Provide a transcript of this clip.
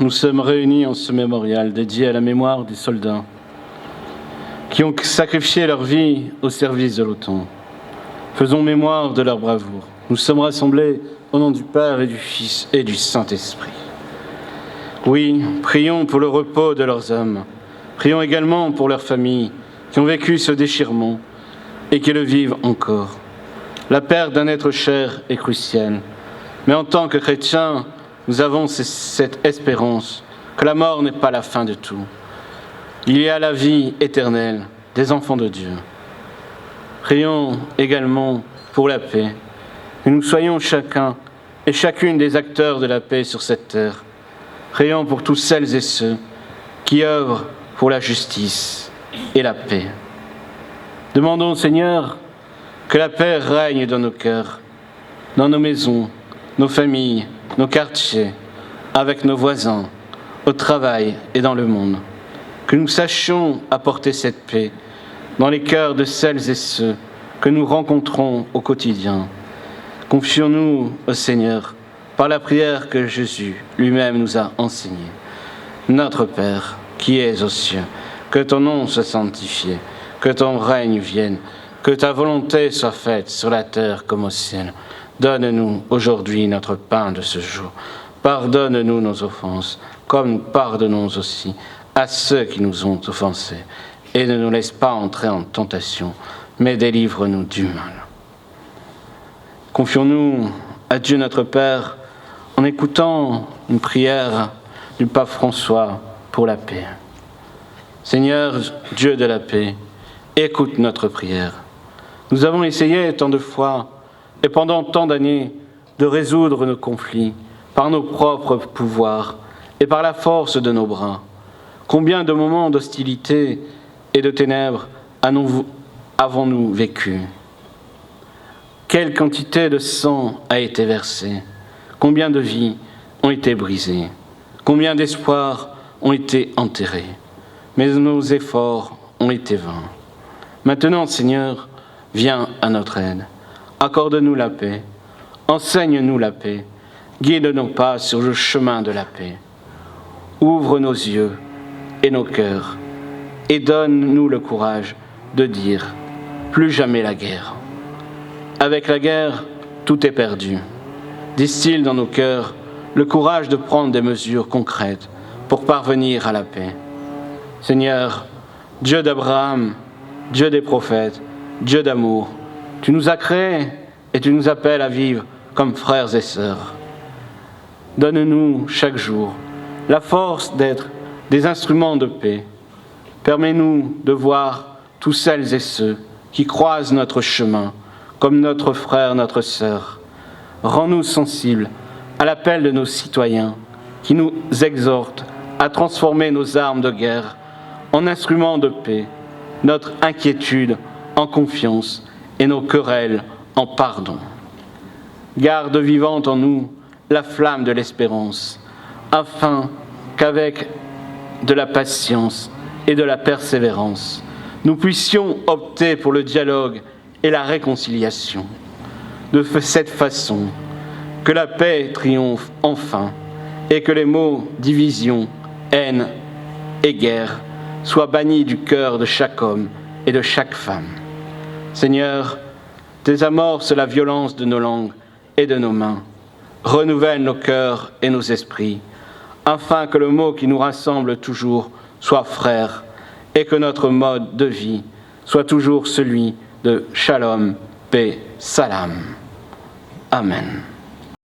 Nous sommes réunis en ce mémorial dédié à la mémoire des soldats qui ont sacrifié leur vie au service de l'OTAN. Faisons mémoire de leur bravoure. Nous sommes rassemblés au nom du Père et du Fils et du Saint-Esprit. Oui, prions pour le repos de leurs âmes. Prions également pour leurs familles qui ont vécu ce déchirement et qui le vivent encore. La perte d'un être cher est cruciale. Mais en tant que chrétiens, nous avons cette espérance que la mort n'est pas la fin de tout. Il y a la vie éternelle des enfants de Dieu. Prions également pour la paix, que nous soyons chacun et chacune des acteurs de la paix sur cette terre. Prions pour tous celles et ceux qui œuvrent pour la justice et la paix. Demandons au Seigneur que la paix règne dans nos cœurs, dans nos maisons, nos familles, nos quartiers, avec nos voisins, au travail et dans le monde. Que nous sachions apporter cette paix dans les cœurs de celles et ceux que nous rencontrons au quotidien. Confions-nous au Seigneur par la prière que Jésus lui-même nous a enseignée. Notre Père, qui es aux cieux, que ton nom soit sanctifié, que ton règne vienne, que ta volonté soit faite sur la terre comme au ciel. Donne-nous aujourd'hui notre pain de ce jour. Pardonne-nous nos offenses, comme nous pardonnons aussi à ceux qui nous ont offensés. Et ne nous laisse pas entrer en tentation, mais délivre-nous du mal. Confions-nous à Dieu notre Père en écoutant une prière du pape François pour la paix. Seigneur, Dieu de la paix, écoute notre prière. Nous avons essayé tant de fois et pendant tant d'années de résoudre nos conflits par nos propres pouvoirs et par la force de nos bras. Combien de moments d'hostilité et de ténèbres avons-nous vécu? Quelle quantité de sang a été versée? Combien de vies ont été brisées? Combien d'espoirs ont été enterrés? Mais nos efforts ont été vains. Maintenant, Seigneur, viens à notre aide. Accorde-nous la paix. Enseigne-nous la paix. Guide nos pas sur le chemin de la paix. Ouvre nos yeux et nos cœurs et donne-nous le courage de dire « Plus jamais la guerre ». Avec la guerre, tout est perdu. Distille dans nos cœurs le courage de prendre des mesures concrètes pour parvenir à la paix. Seigneur, Dieu d'Abraham, Dieu des prophètes, Dieu d'amour, tu nous as créés et tu nous appelles à vivre comme frères et sœurs. Donne-nous chaque jour la force d'être des instruments de paix. Permets-nous de voir tous celles et ceux qui croisent notre chemin comme notre frère, notre sœur. Rends-nous sensibles à l'appel de nos citoyens qui nous exhortent à transformer nos armes de guerre en instruments de paix, notre inquiétude en confiance et nos querelles en pardon. Garde vivante en nous la flamme de l'espérance, afin qu'avec de la patience et de la persévérance, nous puissions opter pour le dialogue et la réconciliation. De cette façon, que la paix triomphe enfin et que les mots division, haine et guerre soient bannis du cœur de chaque homme et de chaque femme. Seigneur, désamorce la violence de nos langues et de nos mains. Renouvelle nos cœurs et nos esprits, afin que le mot qui nous rassemble toujours soit frère et que notre mode de vie soit toujours celui de shalom, paix, salam. Amen.